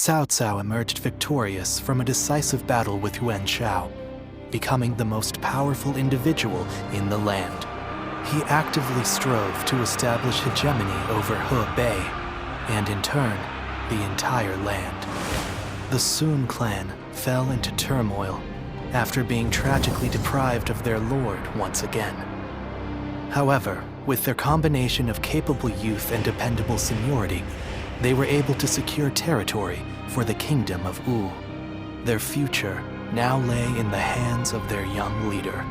Cao Cao emerged victorious from a decisive battle with Yuan Shao, becoming the most powerful individual in the land. He actively strove to establish hegemony over Liu Bei, and in turn, the entire land. The Sun clan fell into turmoil after being tragically deprived of their lord once again. However, with their combination of capable youth and dependable seniority, they were able to secure territory for the kingdom of Wu. Their future now lay in the hands of their young leader.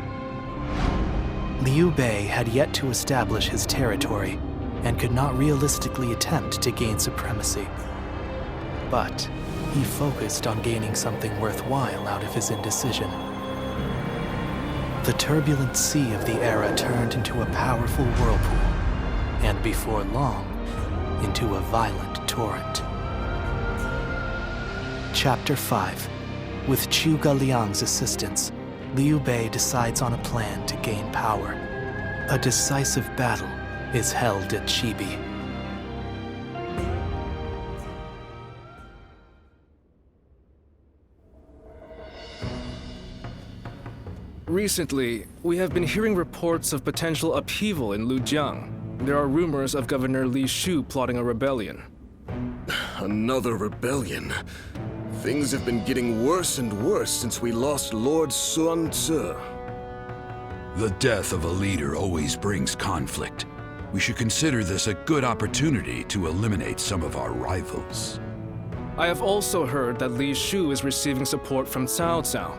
Liu Bei had yet to establish his territory and could not realistically attempt to gain supremacy. But he focused on gaining something worthwhile out of his indecision. The turbulent sea of the era turned into a powerful whirlpool, and before long, into a violent torrent. Chapter 5. With Zhuge Liang's assistance, Liu Bei decides on a plan to gain power. A decisive battle is held at Chibi. Recently, we have been hearing reports of potential upheaval in Liujiang. There are rumors of Governor Li Shu plotting a rebellion. Another rebellion. Things have been getting worse and worse since we lost Lord Sun Ce. The death of a leader always brings conflict. We should consider this a good opportunity to eliminate some of our rivals. I have also heard that Li Shu is receiving support from Cao Cao.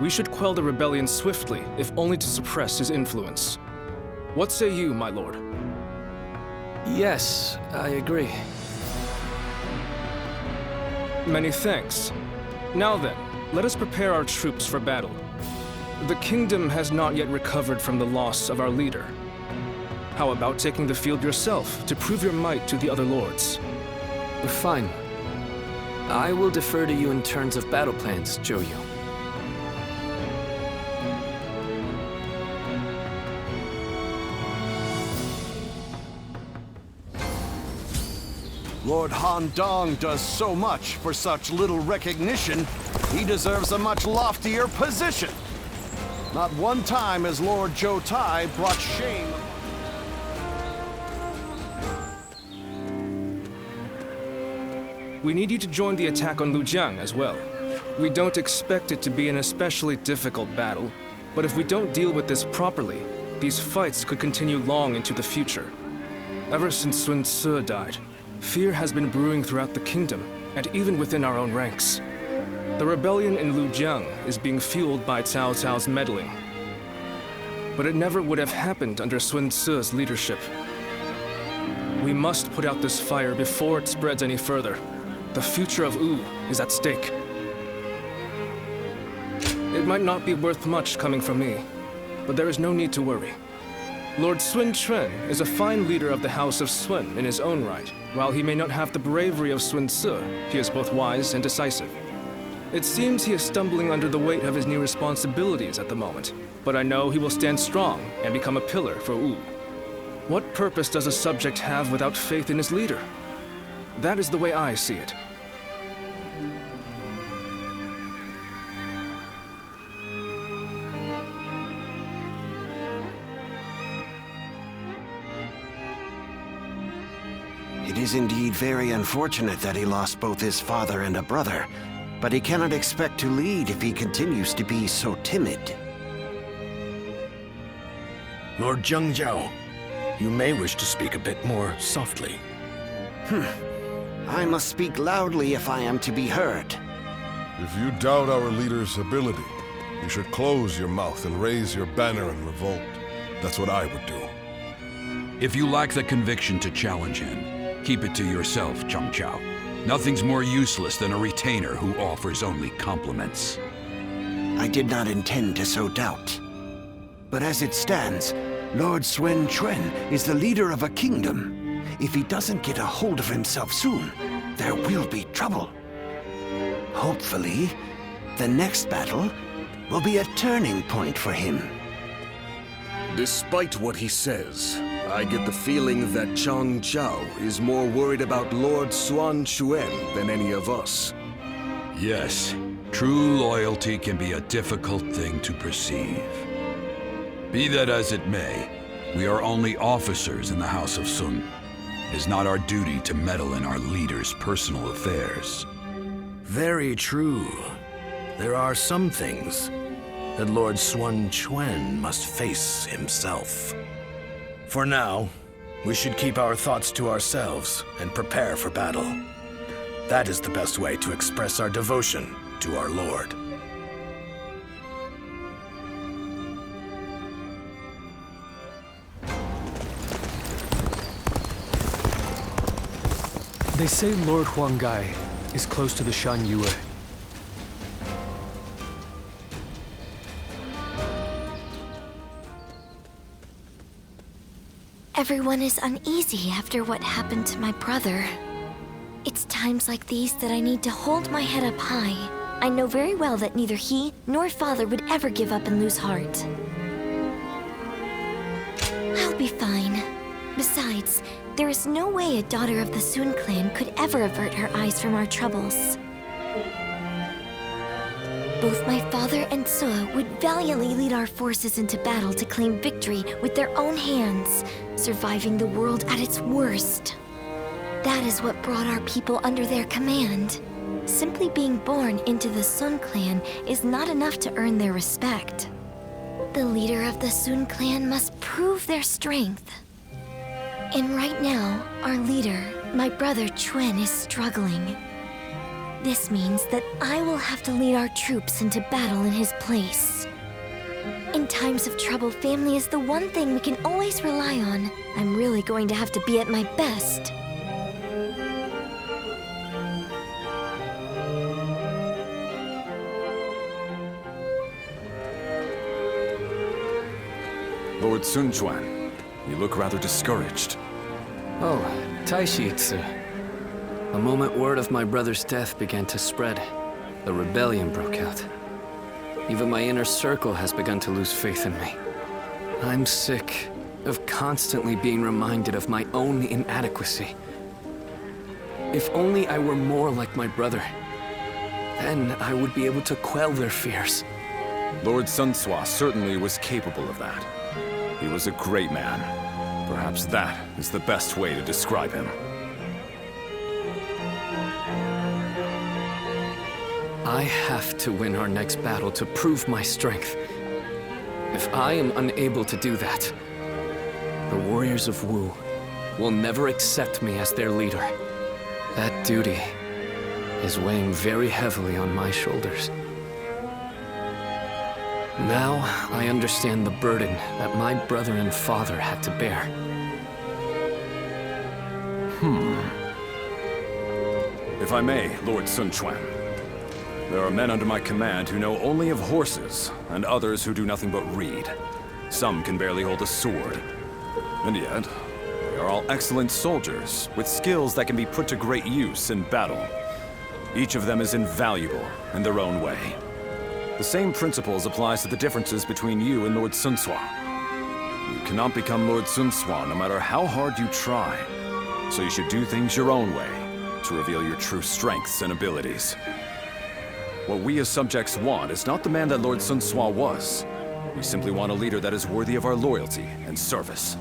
We should quell the rebellion swiftly, if only to suppress his influence. What say you, my lord? Yes, I agree. Many thanks. Now then, let us prepare our troops for battle. The kingdom has not yet recovered from the loss of our leader. How about taking the field yourself to prove your might to the other lords? Fine. I will defer to you in terms of battle plans, Zhou Yu. Lord Han Dong does so much for such little recognition, he deserves a much loftier position. Not one time has Lord Zhou Tai brought shame. We need you to join the attack on Liujiang as well. We don't expect it to be an especially difficult battle, but if we don't deal with this properly, these fights could continue long into the future. Ever since Sun Ce died, fear has been brewing throughout the kingdom, and even within our own ranks. The rebellion in Liujiang is being fueled by Cao Cao's meddling. But it never would have happened under Sun Ce's leadership. We must put out this fire before it spreads any further. The future of Wu is at stake. It might not be worth much coming from me, but there is no need to worry. Lord Sun Quan is a fine leader of the House of Sun in his own right. While he may not have the bravery of Sun Ce, he is both wise and decisive. It seems he is stumbling under the weight of his new responsibilities at the moment, but I know he will stand strong and become a pillar for Wu. What purpose does a subject have without faith in his leader? That is the way I see it. It is indeed very unfortunate that he lost both his father and a brother, but he cannot expect to lead if he continues to be so timid. Lord Zhengzhou, you may wish to speak a bit more softly. I must speak loudly if I am to be heard. If you doubt our leader's ability, you should close your mouth and raise your banner in revolt. That's what I would do. If you lack the conviction to challenge him, keep it to yourself, Chang Chao. Nothing's more useless than a retainer who offers only compliments. I did not intend to sow doubt. But as it stands, Lord Sun Quan is the leader of a kingdom. If he doesn't get a hold of himself soon, there will be trouble. Hopefully, the next battle will be a turning point for him. Despite what he says, I get the feeling that Zhang Zhao is more worried about Lord Xuan Xuan than any of us. Yes, true loyalty can be a difficult thing to perceive. Be that as it may, we are only officers in the House of Sun. It is not our duty to meddle in our leader's personal affairs. Very true. There are some things that Lord Xuan Xuan must face himself. For now, we should keep our thoughts to ourselves and prepare for battle. That is the best way to express our devotion to our Lord. They say Lord Huanggai is close to the Shan Yue. Everyone is uneasy after what happened to my brother. It's times like these that I need to hold my head up high. I know very well that neither he nor father would ever give up and lose heart. I'll be fine. Besides, there is no way a daughter of the Sun clan could ever avert her eyes from our troubles. Both my father and Suo would valiantly lead our forces into battle to claim victory with their own hands, surviving the world at its worst. That is what brought our people under their command. Simply being born into the Sun clan is not enough to earn their respect. The leader of the Sun clan must prove their strength. And right now, our leader, my brother Chuen, is struggling. This means that I will have to lead our troops into battle in his place. In times of trouble, family is the one thing we can always rely on. I'm really going to have to be at my best. Lord Sun Quan, you look rather discouraged. Oh, Taishitsu. The moment word of my brother's death began to spread, a rebellion broke out. Even my inner circle has begun to lose faith in me. I'm sick of constantly being reminded of my own inadequacy. If only I were more like my brother, then I would be able to quell their fears. Lord Sun Sua certainly was capable of that. He was a great man. Perhaps that is the best way to describe him. I have to win our next battle to prove my strength. If I am unable to do that, the warriors of Wu will never accept me as their leader. That duty is weighing very heavily on my shoulders. Now I understand the burden that my brother and father had to bear. If I may, Lord Sun Quan, there are men under my command who know only of horses, and others who do nothing but read. Some can barely hold a sword. And yet, they are all excellent soldiers, with skills that can be put to great use in battle. Each of them is invaluable in their own way. The same principles applies to the differences between you and Lord Sun Sua. You cannot become Lord Sun Sua no matter how hard you try. So you should do things your own way, to reveal your true strengths and abilities. What we as subjects want is not the man that Lord Sun Sua was. We simply want a leader that is worthy of our loyalty and service.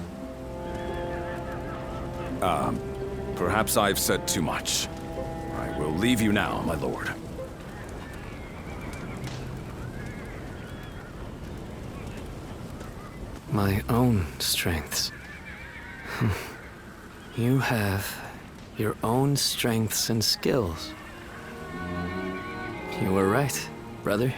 Perhaps I've said too much. I will leave you now, my lord. My own strengths. You have your own strengths and skills. You were right, brother.